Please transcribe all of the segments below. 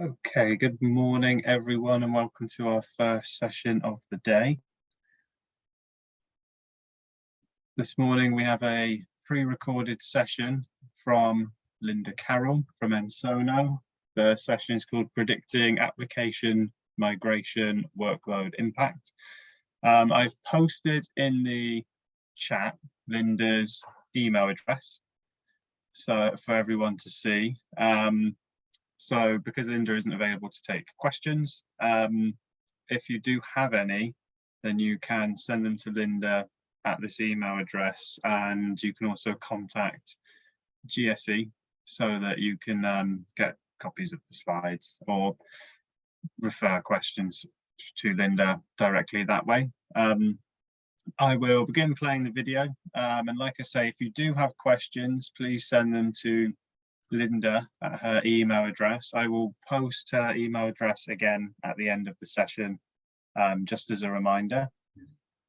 Okay, good morning everyone and welcome to our first session of the day. This morning we have a pre-recorded session from Linda Carroll from Ensono. The session is called Predicting Application Migration Workload Impact. I've posted in the chat Linda's email address so for everyone to see. So because Linda isn't available to take questions, if you do have any, then you can send them to Linda at this email address, and you can also contact GSE so that you can get copies of the slides or refer questions to Linda directly that way. I will begin playing the video, and like I say, if you do have questions, please send them to Linda at her email address. I will post her email address again at the end of the session, just as a reminder.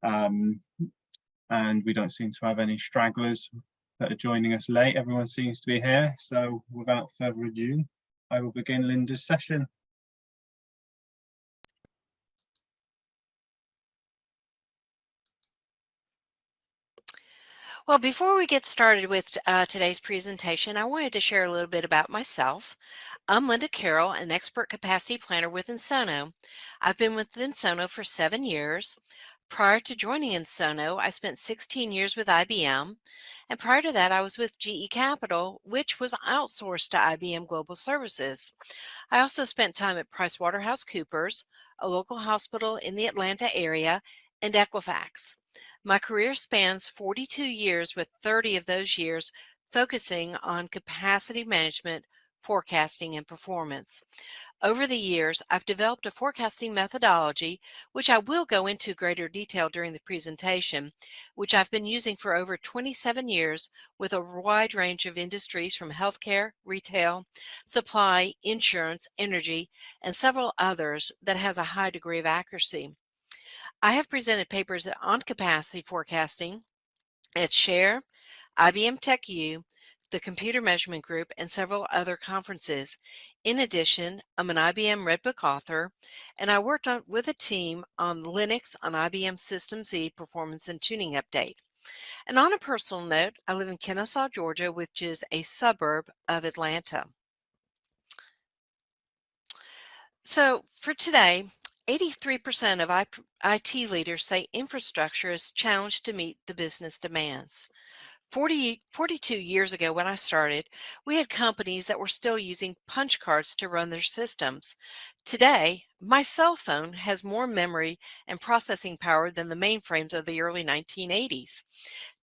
And we don't seem to have any stragglers that are joining us late. Everyone seems to be here. So without further ado, I will begin Linda's session. Well, before we get started with today's presentation, I wanted to share a little bit about myself. I'm Linda Carroll, an expert capacity planner with Ensono. I've been with Ensono for 7 years. Prior to joining Ensono, I spent 16 years with IBM, and prior to that, I was with GE Capital, which was outsourced to IBM Global Services. I also spent time at PricewaterhouseCoopers, a local hospital in the Atlanta area, and Equifax. My career spans 42 years, with 30 of those years focusing on capacity management, forecasting, and performance. Over the years, I've developed a forecasting methodology, which I will go into greater detail during the presentation, which I've been using for over 27 years with a wide range of industries from healthcare, retail, supply, insurance, energy, and several others that has a high degree of accuracy. I have presented papers on capacity forecasting at Share, IBM TechU, the Computer Measurement Group, and several other conferences. In addition, I'm an IBM Red Book author, and I worked with a team on Linux on IBM System Z Performance and Tuning Update. And on a personal note, I live in Kennesaw, Georgia, which is a suburb of Atlanta. So for today, 83% of IT leaders say infrastructure is challenged to meet the business demands. 42 years ago when I started, we had companies that were still using punch cards to run their systems. Today, my cell phone has more memory and processing power than the mainframes of the early 1980s.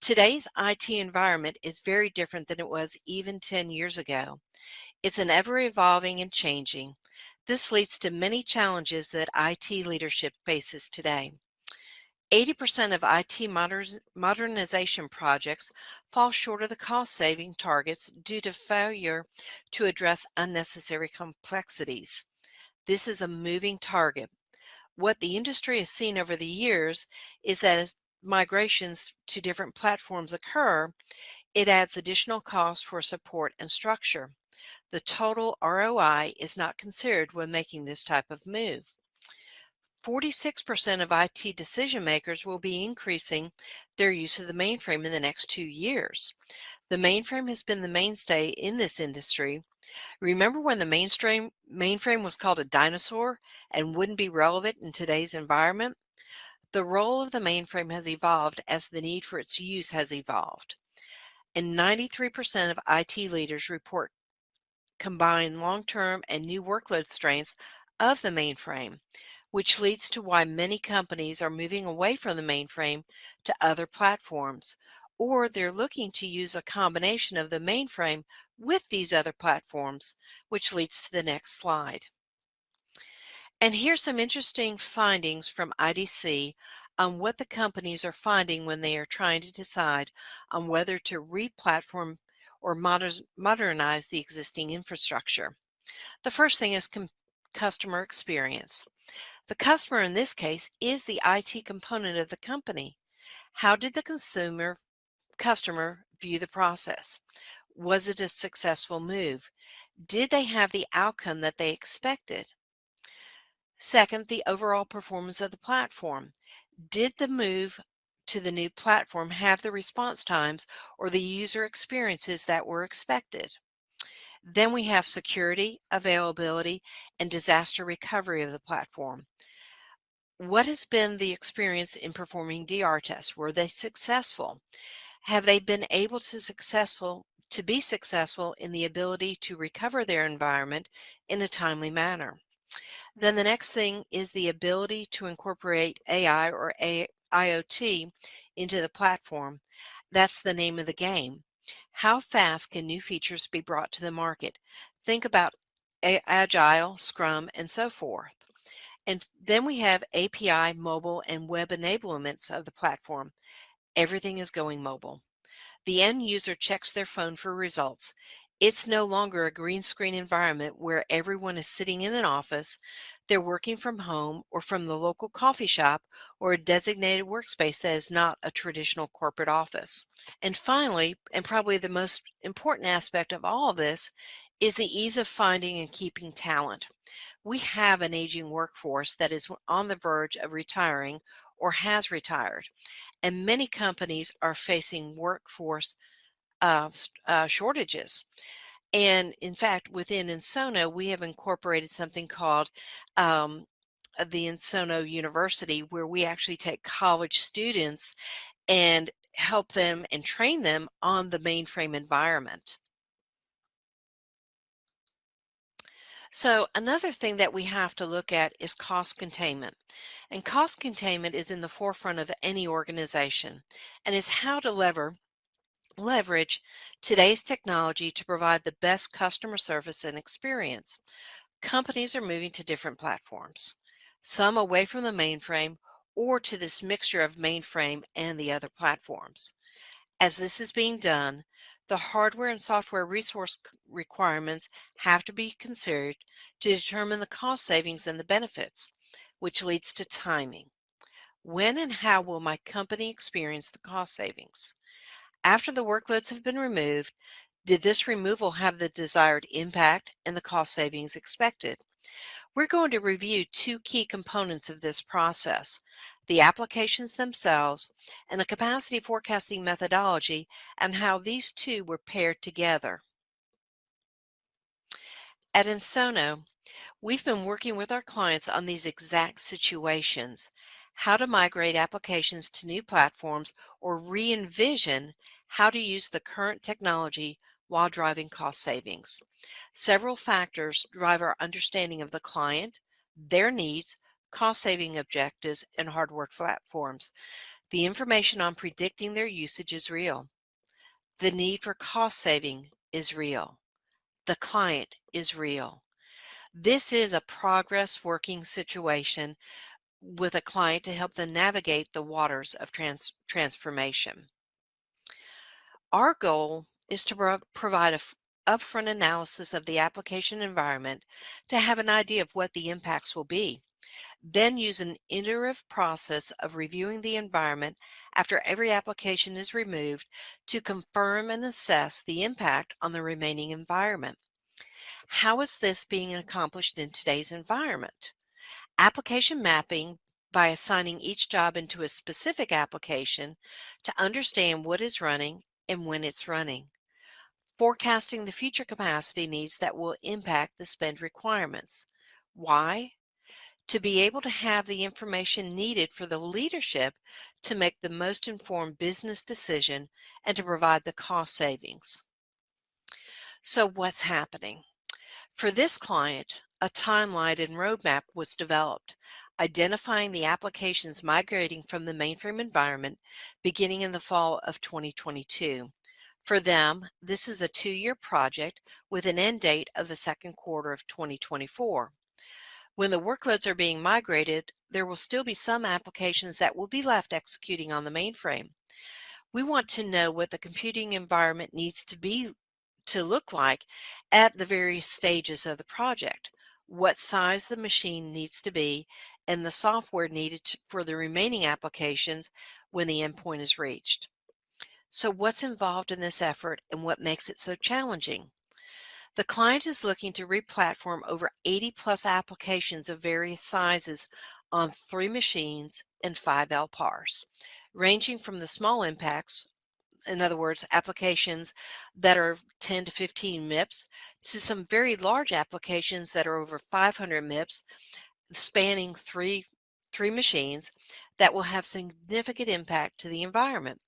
Today's IT environment is very different than it was even 10 years ago. It's an ever-evolving and changing. This leads to many challenges that IT leadership faces today. 80% of IT modernization projects fall short of the cost-saving targets due to failure to address unnecessary complexities. This is a moving target. What the industry has seen over the years is that as migrations to different platforms occur, it adds additional costs for support and structure. The total ROI is not considered when making this type of move. 46% of IT decision makers will be increasing their use of the mainframe in the next 2 years. The mainframe has been the mainstay in this industry. Remember when the mainframe was called a dinosaur and wouldn't be relevant in today's environment? The role of the mainframe has evolved as the need for its use has evolved. And 93% of IT leaders report combine long-term and new workload strains of the mainframe, which leads to why many companies are moving away from the mainframe to other platforms, or they're looking to use a combination of the mainframe with these other platforms, which leads to the next slide. And here's some interesting findings from IDC on what the companies are finding when they are trying to decide on whether to re-platform or modernize the existing infrastructure. The first thing is customer experience. The customer in this case is the IT component of the company. How did the customer view the process? Was it a successful move? Did they have the outcome that they expected? Second, the overall performance of the platform. Did the move to the new platform have the response times or the user experiences that were expected? Then we have security, availability, and disaster recovery of the platform. What has been the experience in performing DR tests? Were they successful? Have they been able to be successful in the ability to recover their environment in a timely manner? Then the next thing is the ability to incorporate AI or IoT into the platform. That's the name of the game. How fast can new features be brought to the market? Think about Agile, Scrum, and so forth. And then we have API, mobile, and web enablements of the platform. Everything is going mobile. The end user checks their phone for results. It's no longer a green screen environment where everyone is sitting in an office. They're working from home or from the local coffee shop or a designated workspace that is not a traditional corporate office. And finally, and probably the most important aspect of all of this, is the ease of finding and keeping talent. We have an aging workforce that is on the verge of retiring or has retired, and many companies are facing workforce shortages. And in fact, within Insono, we have incorporated something called the Insono University, where we actually take college students and help them and train them on the mainframe environment. So another thing that we have to look at is cost containment. And cost containment is in the forefront of any organization and is how to leverage today's technology to provide the best customer service and experience. Companies are moving to different platforms, some away from the mainframe or to this mixture of mainframe and the other platforms. As this is being done, the hardware and software requirements have to be considered to determine the cost savings and the benefits, which leads to timing. When and how will my company experience the cost savings? After the workloads have been removed, did this removal have the desired impact and the cost savings expected? We're going to review two key components of this process: the applications themselves and a capacity forecasting methodology, and how these two were paired together. At Insono, we've been working with our clients on these exact situations: how to migrate applications to new platforms or re-envision how to use the current technology while driving cost savings. Several factors drive our understanding of the client, their needs, cost-saving objectives, and hardware platforms. The information on predicting their usage is real. The need for cost saving is real. The client is real. This is a progress working situation with a client to help them navigate the waters of transformation. Our goal is to provide a upfront analysis of the application environment to have an idea of what the impacts will be. Then use an iterative process of reviewing the environment after every application is removed to confirm and assess the impact on the remaining environment. How is this being accomplished in today's environment? Application mapping, by assigning each job into a specific application to understand what is running and when it's running. Forecasting the future capacity needs that will impact the spend requirements. Why? To be able to have the information needed for the leadership to make the most informed business decision and to provide the cost savings. So what's happening? For this client, a timeline and roadmap was developed, identifying the applications migrating from the mainframe environment beginning in the fall of 2022. For them, this is a 2-year project with an end date of the second quarter of 2024. When the workloads are being migrated, there will still be some applications that will be left executing on the mainframe. We want to know what the computing environment needs to look like at the various stages of the project, what size the machine needs to be, and the software needed for the remaining applications when the endpoint is reached. So what's involved in this effort and what makes it so challenging? The client is looking to replatform over 80 plus applications of various sizes on 3 machines and 5 LPARs, ranging from the small impacts, in other words, applications that are 10 to 15 MIPS, to some very large applications that are over 500 MIPS, spanning three machines that will have significant impact to the environment.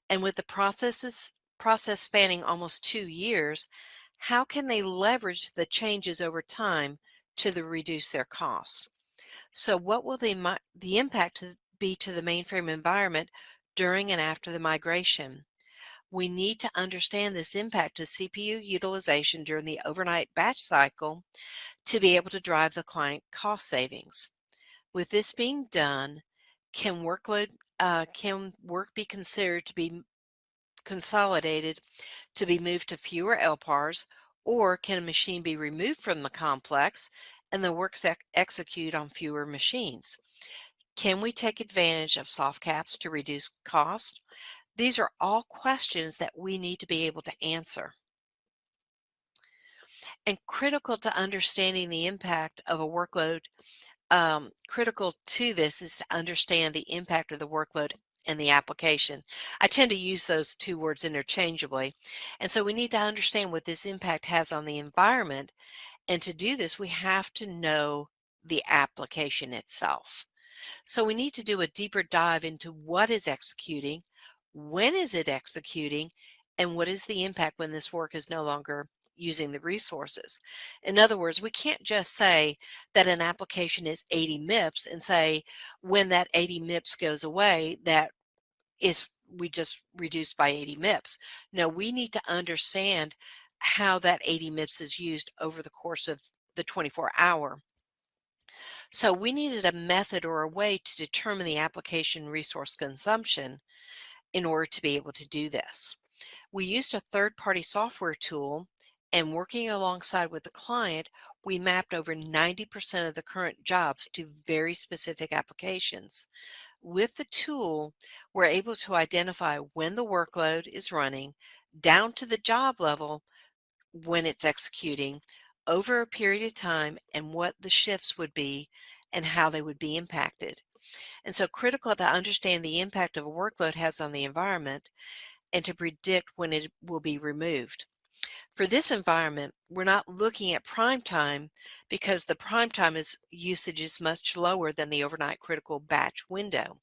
And with the process spanning almost 2 years, how can they leverage the changes over time reduce their cost? So what will the impact be to the mainframe environment during and after the migration? We need to understand this impact to CPU utilization during the overnight batch cycle to be able to drive the client cost savings. With this being done, can work be considered to be consolidated to be moved to fewer LPARs, or can a machine be removed from the complex and the work execute on fewer machines? Can we take advantage of soft caps to reduce cost? These are all questions that we need to be able to answer. And critical to understanding the impact of a workload, critical to this is to understand the impact of the workload and the application. I tend to use those two words interchangeably. And so we need to understand what this impact has on the environment. And to do this, we have to know the application itself. So we need to do a deeper dive into what is executing, when is it executing, and what is the impact when this work is no longer using the resources. In other words, we can't just say that an application is 80 MIPS and say when that 80 MIPS goes away, that is we just reduced by 80 MIPS. No, we need to understand how that 80 MIPS is used over the course of the 24-hour. So we needed a method or a way to determine the application resource consumption in order to be able to do this. We used a third-party software tool, and working alongside with the client, we mapped over 90% of the current jobs to very specific applications. With the tool, we're able to identify when the workload is running down to the job level when it's executing over a period of time and what the shifts would be and how they would be impacted. And so critical to understand the impact of a workload has on the environment and to predict when it will be removed. For this environment, we're not looking at prime time because the prime time usage is much lower than the overnight critical batch window.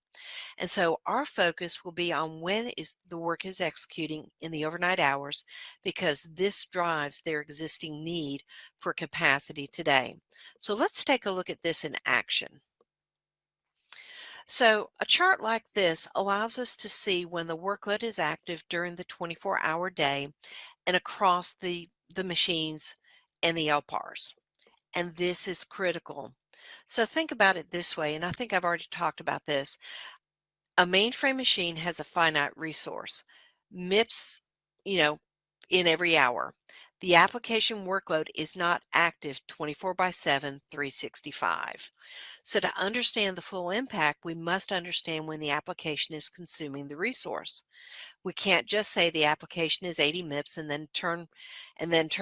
And so our focus will be on when is the work is executing in the overnight hours because this drives their existing need for capacity today. So let's take a look at this in action. So a chart like this allows us to see when the workload is active during the 24-hour day and across the machines and the LPARs. And this is critical. So think about it this way, and I think I've already talked about this. A mainframe machine has a finite resource, MIPS, you know, in every hour. The application workload is not active 24 by 7, 365. So to understand the full impact, we must understand when the application is consuming the resource. We can't just say the application is 80 MIPS and then turn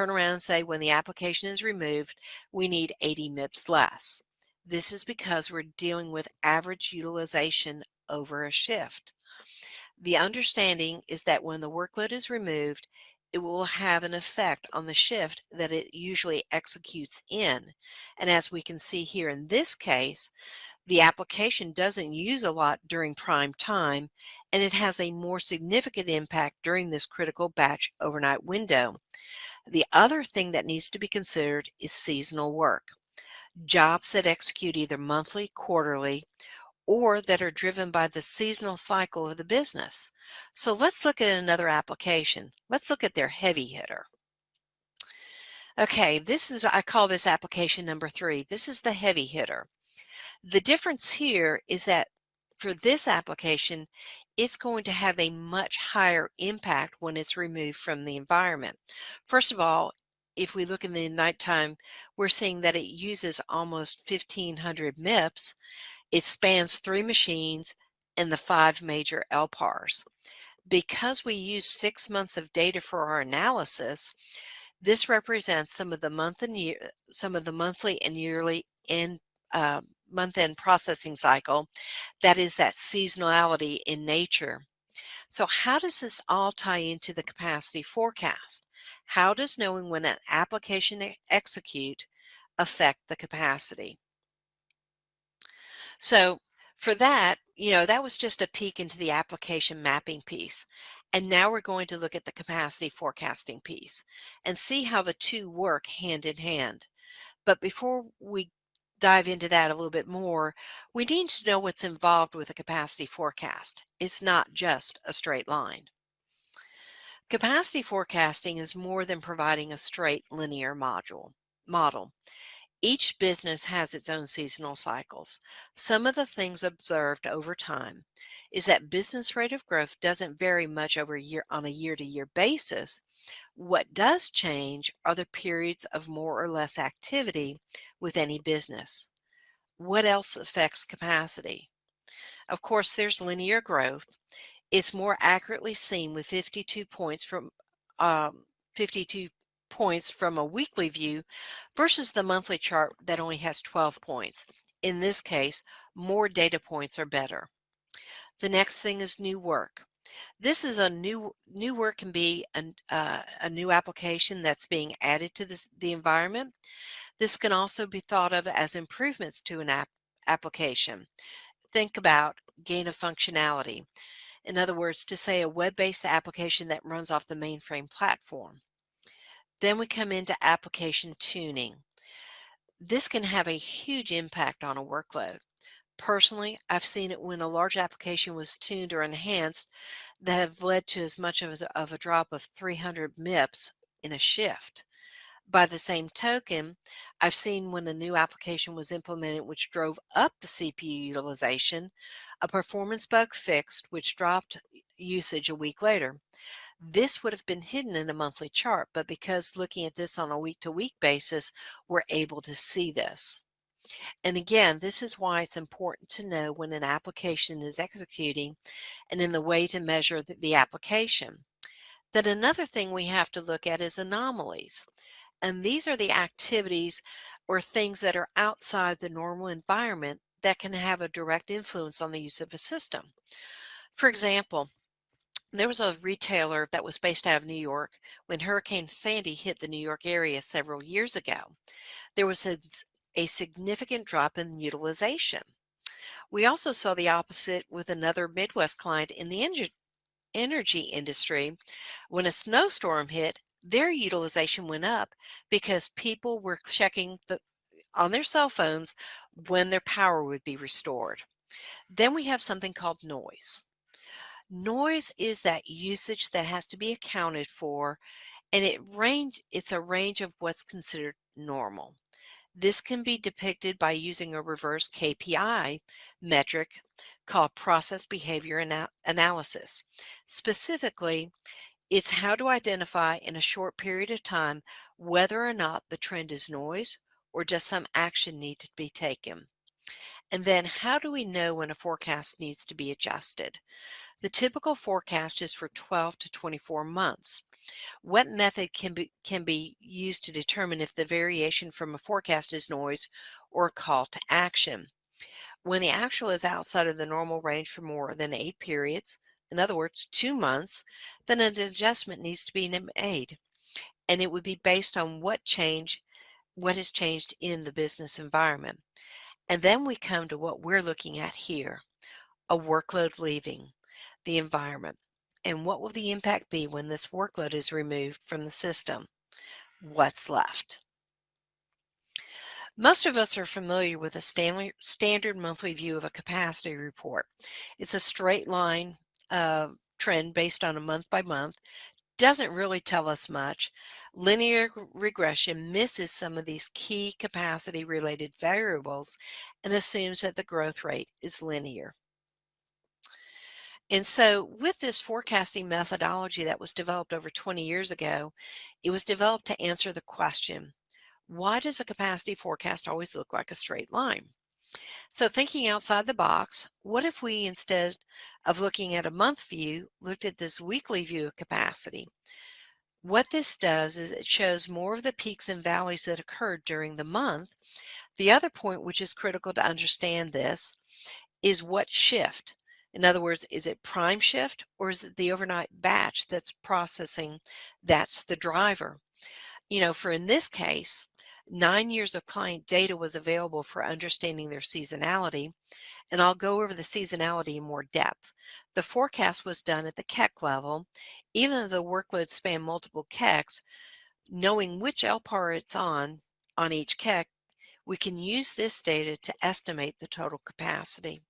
around and say when the application is removed, we need 80 MIPS less. This is because we're dealing with average utilization over a shift. The understanding is that when the workload is removed, it will have an effect on the shift that it usually executes in. And as we can see here in this case, the application doesn't use a lot during prime time, and it has a more significant impact during this critical batch overnight window. The other thing that needs to be considered is seasonal work. Jobs that execute either monthly, quarterly, or that are driven by the seasonal cycle of the business. So let's look at another application. Let's look at their heavy hitter. Okay, I call this application number 3. This is the heavy hitter. The difference here is that for this application, it's going to have a much higher impact when it's removed from the environment. First of all, if we look in the nighttime, we're seeing that it uses almost 1,500 MIPS. It spans 3 machines and the 5 major LPARs. Because we use 6 months of data for our analysis, This represents some of the monthly and yearly end month-end processing cycle. That is that seasonality in nature. So how does this all tie into the capacity forecast? How does knowing when an application execute affect the capacity? So for that, that was just a peek into the application mapping piece. And now we're going to look at the capacity forecasting piece and see how the two work hand in hand. But before we dive into that a little bit more, we need to know what's involved with a capacity forecast. It's not just a straight line. Capacity forecasting is more than providing a straight linear model. Each business has its own seasonal cycles. Some of the things observed over time is that business rate of growth doesn't vary much over on a year-to-year basis. What does change are the periods of more or less activity with any business. What else affects capacity? Of course, there's linear growth. It's more accurately seen with 52 points from a weekly view versus the monthly chart that only has 12 points. In this case, more data points are better. The next thing is new work. This is new work can be a new application that's being added to the environment. This can also be thought of as improvements to an application. Think about gain of functionality. In other words, to say a web-based application that runs off the mainframe platform. Then we come into application tuning. This can have a huge impact on a workload. Personally, I've seen it when a large application was tuned or enhanced that have led to as much of a drop of 300 MIPS in a shift. By the same token, I've seen when a new application was implemented which drove up the CPU utilization, a performance bug fixed which dropped usage a week later. This would have been hidden in a monthly chart, but because looking at this on a week-to-week basis, we're able to see this. And again, this is why it's important to know when an application is executing and in the way to measure the application. Then another thing we have to look at is anomalies. And these are the activities or things that are outside the normal environment that can have a direct influence on the use of a system. For example, there was a retailer that was based out of New York when Hurricane Sandy hit the New York area several years ago. There was a significant drop in utilization. We also saw the opposite with another Midwest client in the energy industry. When a snowstorm hit, their utilization went up because people were checking on their cell phones when their power would be restored. Then we have something called noise. Noise is that usage that has to be accounted for, and it's a range of what's considered normal. This can be depicted by using a reverse KPI metric called process behavior analysis. Specifically, it's how to identify in a short period of time whether or not the trend is noise or does some action need to be taken. And then how do we know when a forecast needs to be adjusted? The typical forecast is for 12 to 24 months. What method can be used to determine if the variation from a forecast is noise or a call to action? When the actual is outside of the normal range for more than 8 periods, in other words, 2 months, then an adjustment needs to be made. And it would be based on what has changed in the business environment. And then we come to what we're looking at here, a workload leaving the environment. And what will the impact be when this workload is removed from the system? What's left? Most of us are familiar with a standard monthly view of a capacity report. It's a straight line trend based on a month by month. Doesn't really tell us much. Linear regression misses some of these key capacity related variables and assumes that the growth rate is linear. And so with this forecasting methodology that was developed over 20 years ago, it was developed to answer the question, why does a capacity forecast always look like a straight line? So thinking outside the box, what if we, instead of looking at a month view, looked at this weekly view of capacity? What this does is it shows more of the peaks and valleys that occurred during the month. The other point, which is critical to understand this, is what shift. In other words, is it prime shift or is it the overnight batch that's processing? That's the driver. For in this case, 9 years of client data was available for understanding their seasonality, and I'll go over the seasonality in more depth. The forecast was done at the KEC level. Even though the workload spanned multiple KECs, knowing which LPAR it's on each KEC, we can use this data to estimate the total capacity.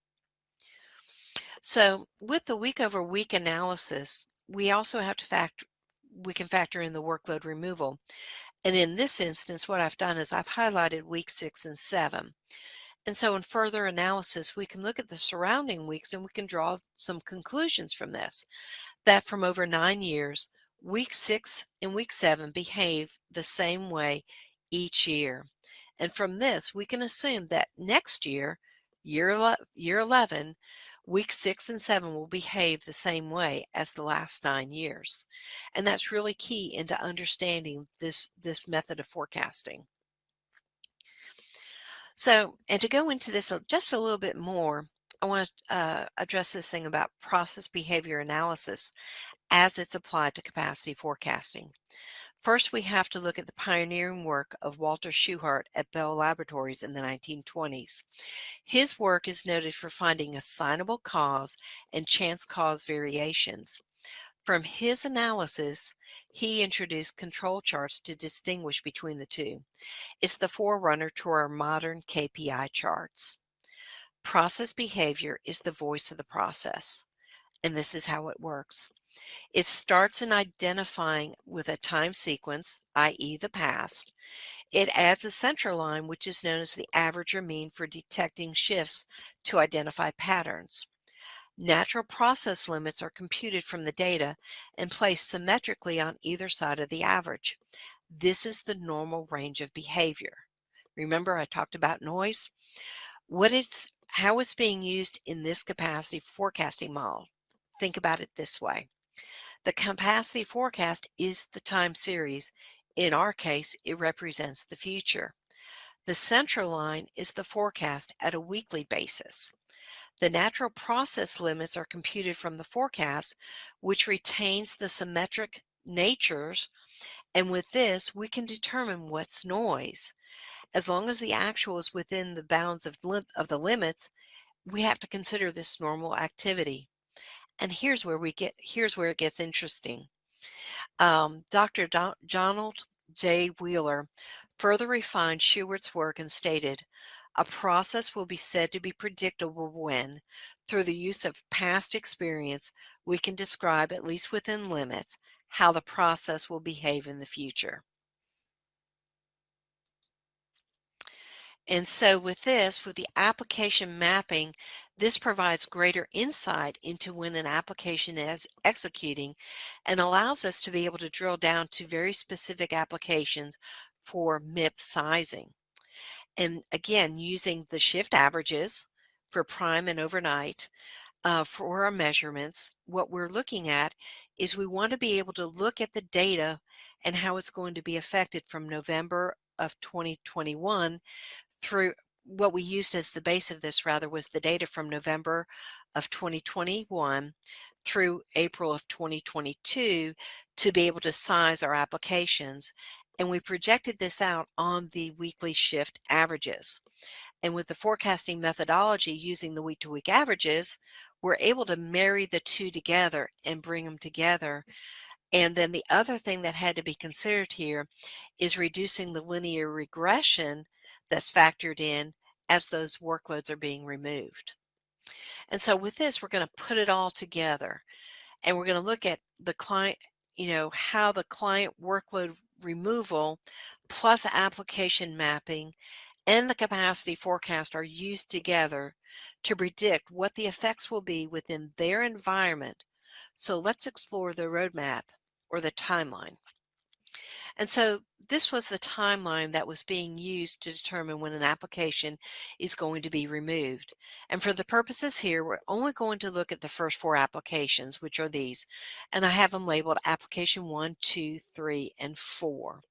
So with the week over week analysis, we also have to we can factor in the workload removal. And in this instance, what I've done is I've highlighted week 6 and 7. And so in further analysis, we can look at the surrounding weeks and we can draw some conclusions from this, that from over 9 years, week 6 and week 7 behave the same way each year. And from this, we can assume that next year, year 11, week 6 and 7 will behave the same way as the last 9 years. And that's really key into understanding this method of forecasting. So, and to go into this just a little bit more, I want to address this thing about process behavior analysis as it's applied to capacity forecasting. First, we have to look at the pioneering work of Walter Schuhart at Bell Laboratories in the 1920s. His work is noted for finding assignable cause and chance cause variations. From his analysis, he introduced control charts to distinguish between the two. It's the forerunner to our modern KPI charts. Process behavior is the voice of the process, and this is how it works. It starts in identifying with a time sequence, i.e. the past. It adds a center line, which is known as the average or mean for detecting shifts to identify patterns. Natural process limits are computed from the data and placed symmetrically on either side of the average. This is the normal range of behavior. Remember, I talked about noise? How it's being used in this capacity forecasting model. Think about it this way. The capacity forecast is the time series. In our case, it represents the future. The central line is the forecast at a weekly basis. The natural process limits are computed from the forecast, which retains the symmetric natures, and with this, we can determine what's noise. As long as the actual is within the bounds of the limits, we have to consider this normal activity. And here's where it gets interesting. Dr. Donald J. Wheeler further refined Schuart's work and stated, a process will be said to be predictable when, through the use of past experience, we can describe, at least within limits, how the process will behave in the future. And so with the application mapping, this provides greater insight into when an application is executing and allows us to be able to drill down to very specific applications for MIP sizing. And again, using the shift averages for prime and overnight for our measurements, what we're looking at is we want to be able to look at the data and how it's going to be affected from November of 2021 through what we used as the base of this rather was the data from November of 2021 through April of 2022 to be able to size our applications. And we projected this out on the weekly shift averages. And with the forecasting methodology using the week-to-week averages, we're able to marry the two together and bring them together. And then the other thing that had to be considered here is reducing the linear regression that's factored in as those workloads are being removed. And so with this, we're going to put it all together and we're going to look at the client, how the client workload removal plus application mapping and the capacity forecast are used together to predict what the effects will be within their environment. So let's explore the roadmap or the timeline. And so this was the timeline that was being used to determine when an application is going to be removed. And for the purposes here, we're only going to look at the first 4 applications, which are these. And I have them labeled application 1, 2, 3, and 4.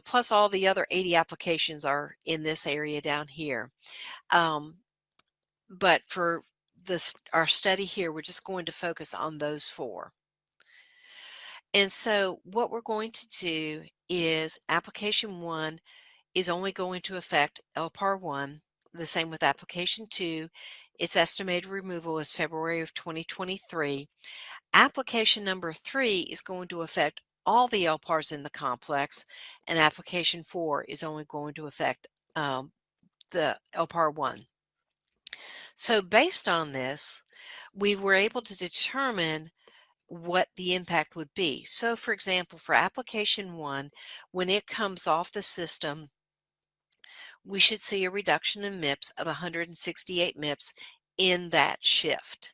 Plus all the other 80 applications are in this area down here. But for our study here, we're just going to focus on those 4. And so what we're going to do is application 1 is only going to affect LPAR 1. The same with application 2. Its estimated removal is February of 2023. Application number 3 is going to affect all the LPARs in the complex, and application 4 is only going to affect the LPAR 1. So based on this, we were able to determine what the impact would be. So for example, for application 1, when it comes off the system, we should see a reduction in MIPS of 168 MIPS in that shift.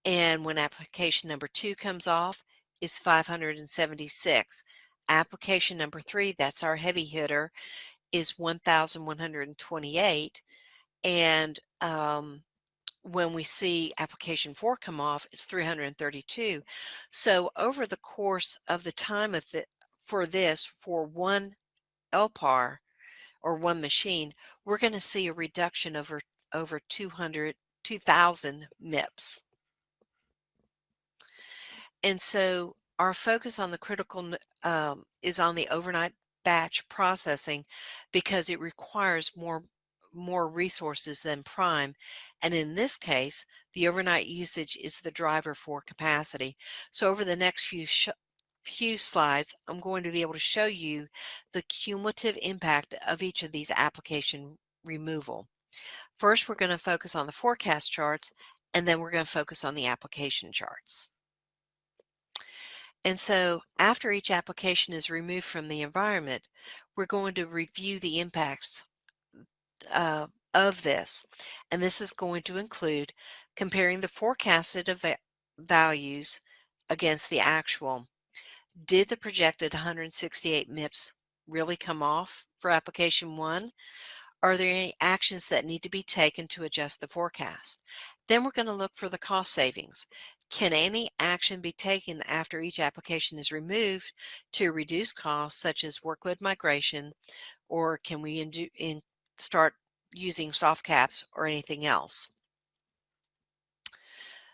And when application number 2 comes off, it's 576. Application number 3, that's our heavy hitter, is 1,128. And when we see application 4 come off, it's 332. So over the course of the time of for one LPAR or one machine, we're going to see a reduction over 2,000 MIPS. And so our focus on the is on the overnight batch processing because it requires more resources than prime. And in this case, the overnight usage is the driver for capacity. So over the next few slides, I'm going to be able to show you the cumulative impact of each of these application removal. First, we're going to focus on the forecast charts, and then we're going to focus on the application charts. And so after each application is removed from the environment, we're going to review the impacts of this. And this is going to include comparing the forecasted values against the actual. Did the projected 168 MIPS really come off for application 1? Are there any actions that need to be taken to adjust the forecast? Then we're going to look for the cost savings. Can any action be taken after each application is removed to reduce costs, such as workload migration, or can we start using soft caps or anything else?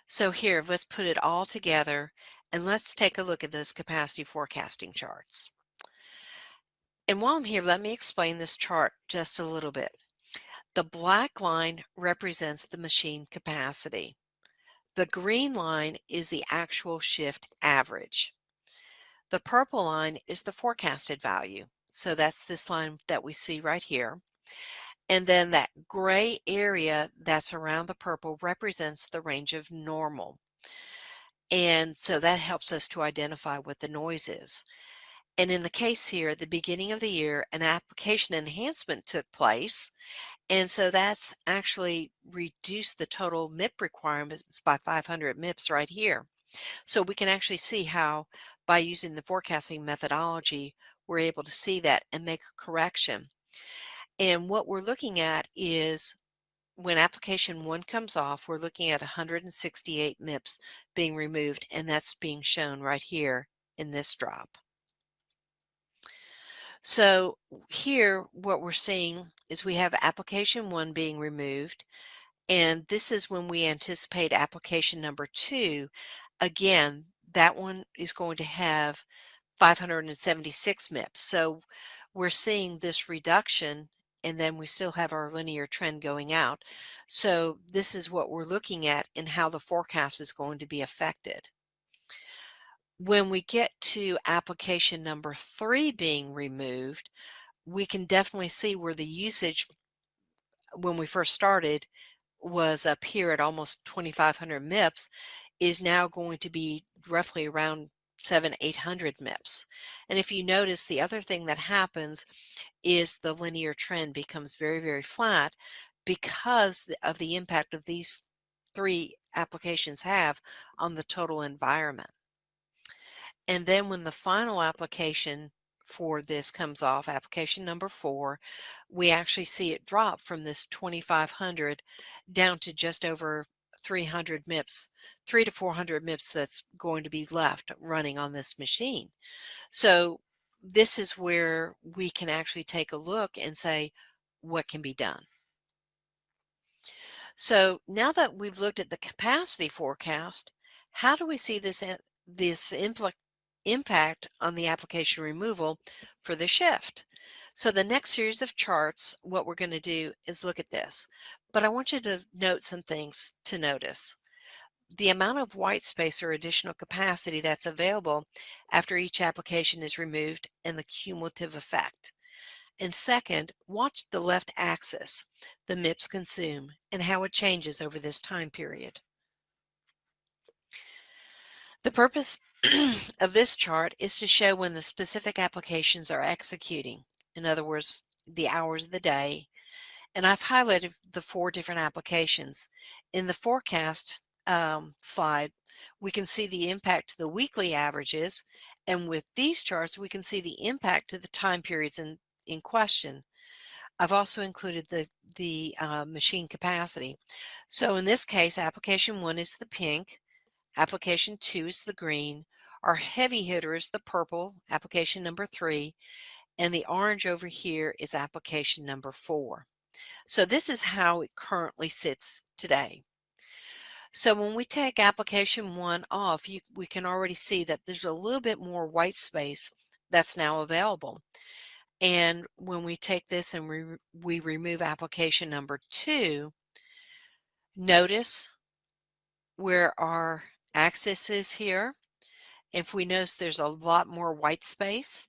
So here, let's put it all together and let's take a look at those capacity forecasting charts. And while I'm here, let me explain this chart just a little bit. The black line represents the machine capacity. The green line is the actual shift average. The purple line is the forecasted value. So that's this line that we see right here. And then that gray area that's around the purple represents the range of normal. And so that helps us to identify what the noise is. And in the case here, at the beginning of the year, an application enhancement took place. And so that's actually reduced the total MIP requirements by 500 MIPS right here. So we can actually see how by using the forecasting methodology, we're able to see that and make a correction. And what we're looking at is when application 1 comes off, we're looking at 168 MIPS being removed, and that's being shown right here in this drop. So here, what we're seeing is we have application 1 being removed, and this is when we anticipate application number 2. Again, that one is going to have 576 MIPS. So we're seeing this reduction, and then we still have our linear trend going out. So this is what we're looking at and how the forecast is going to be affected. When we get to application number 3 being removed, we can definitely see where the usage when we first started was up here at almost 2,500 MIPS is now going to be roughly around 800 MIPS. And if you notice, the other thing that happens is the linear trend becomes very, very flat because of the impact of these 3 applications have on the total environment. And then when the final application for this comes off, application number 4, we actually see it drop from this 2,500 down to just over 300 MIPS, 3 to 400 MIPS that's going to be left running on this machine. So this is where we can actually take a look and say, what can be done? So now that we've looked at the capacity forecast, how do we see this impact on the application removal for the shift? So the next series of charts, what we're going to do is look at this. But I want you to note some things to notice. The amount of white space or additional capacity that's available after each application is removed and the cumulative effect. And second, watch the left axis, the MIPS consume, and how it changes over this time period. The purpose of this chart is to show when the specific applications are executing. In other words, the hours of the day. And I've highlighted the 4 different applications. In the forecast slide, we can see the impact to the weekly averages. And with these charts, we can see the impact to the time periods in question. I've also included the machine capacity. So in this case, application 1 is the pink, application 2 is the green, our heavy hitter is the purple, application number 3, and the orange over here is application number 4. So this is how it currently sits today. So when we take application 1 off, we can already see that there's a little bit more white space that's now available. And when we take this and we remove application number 2, notice where our axis is here. If we notice there's a lot more white space,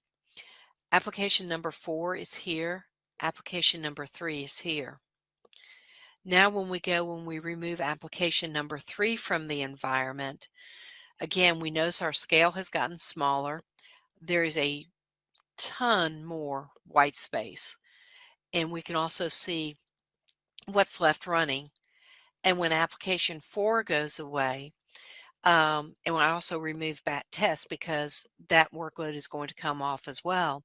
application number 4 is here, application number 3 is here. Now when we remove application number 3 from the environment, again, we notice our scale has gotten smaller. There is a ton more white space. And we can also see what's left running. And when application 4 goes away, and I also remove bat test because that workload is going to come off as well,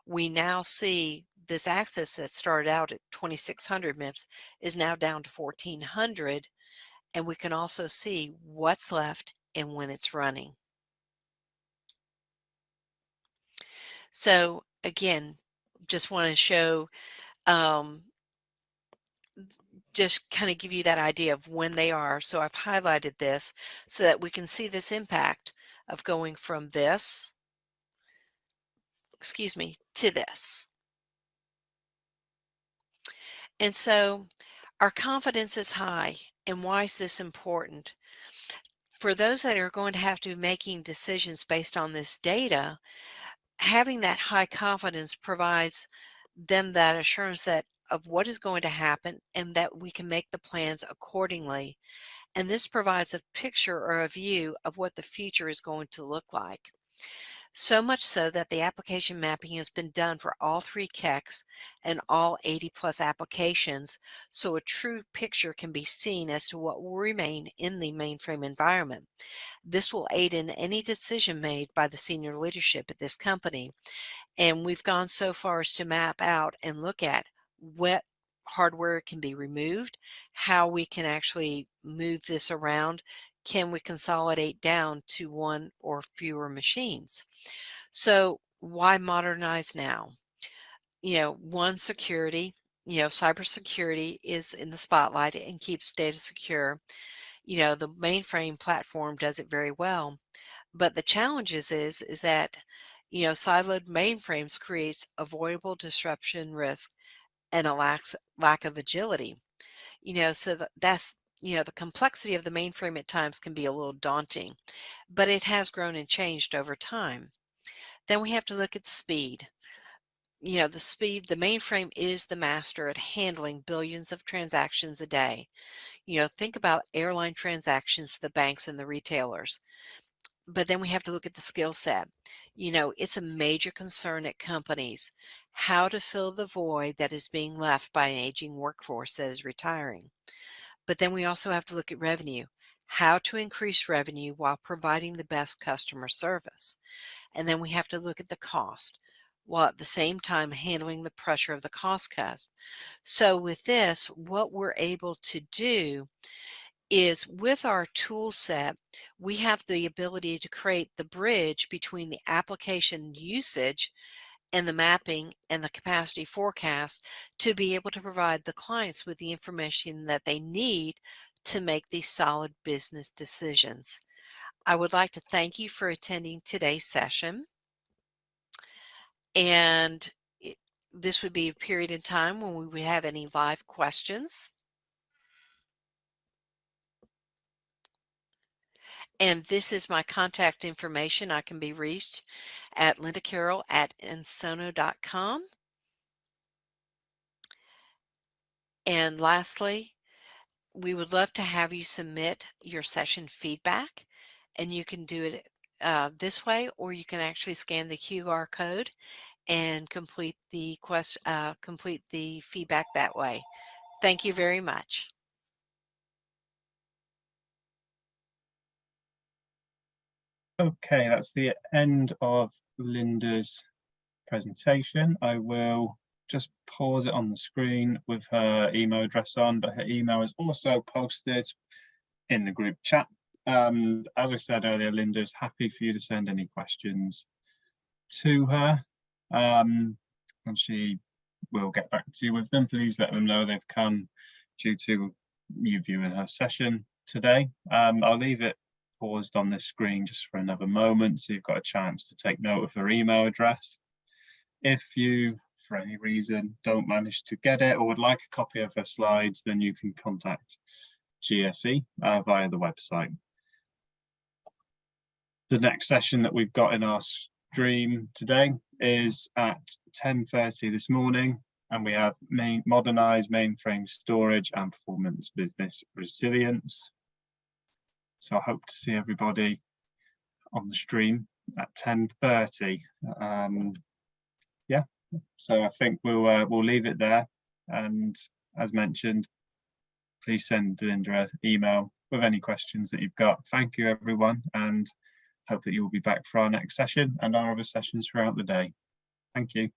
we now see this axis that started out at 2,600 MIPS is now down to 1,400, and we can also see what's left and when it's running. So again, just want to show just kind of give you that idea of when they are. So I've highlighted this so that we can see this impact of going from this, to this. And so our confidence is high. And why is this important? For those that are going to have to be making decisions based on this data, having that high confidence provides them that assurance that of what is going to happen and that we can make the plans accordingly. And this provides a picture or a view of what the future is going to look like. So much so that the application mapping has been done for all 3 KECs and all 80 plus applications, so a true picture can be seen as to what will remain in the mainframe environment. This will aid in any decision made by the senior leadership at this company. And we've gone so far as to map out and look at what hardware can be removed, how we can actually move this around, can we consolidate down to 1 or fewer machines. So why modernize now? One, security. Cybersecurity is in the spotlight and keeps data secure. The mainframe platform does it very well. But the challenge is that, siloed mainframes creates avoidable disruption risk and a lack of agility. So that's, the complexity of the mainframe at times can be a little daunting, but it has grown and changed over time. Then we have to look at speed. The mainframe is the master at handling billions of transactions a day. Think about airline transactions, the banks and the retailers. But then we have to look at the skill set. It's a major concern at companies how to fill the void that is being left by an aging workforce that is retiring. But then we also have to look at revenue, how to increase revenue while providing the best customer service. And then we have to look at the cost. while at the same time handling the pressure of the cost cuts. So with this, what we're able to do is with our tool set, we have the ability to create the bridge between the application usage and the mapping and the capacity forecast to be able to provide the clients with the information that they need to make these solid business decisions. I would like to thank you for attending today's session. And this would be a period in time when we would have any live questions. And this is my contact information. I can be reached at lindacarroll@ensono.com. And lastly, we would love to have you submit your session feedback, and you can do it this way, or you can actually scan the QR code and complete the complete the feedback that way. Thank you very much. Okay, that's the end of Linda's presentation. I will just pause it on the screen with her email address on, but her email is also posted in the group chat. As I said earlier, Linda is happy for you to send any questions to her, and she will get back to you with them. Please let them know they've come due to you viewing her session today. I'll leave it paused on this screen just for another moment so you've got a chance to take note of her email address. If you, for any reason, don't manage to get it or would like a copy of her slides, then you can contact GSE via the website. The next session that we've got in our stream today is at 10:30 this morning, and we have modernized mainframe storage and performance business resilience. So I hope to see everybody on the stream at 10:30. Yeah, so I think we'll leave it there. And as mentioned, please send Linda an email with any questions that you've got. Thank you, everyone, and hope that you'll be back for our next session and our other sessions throughout the day. Thank you.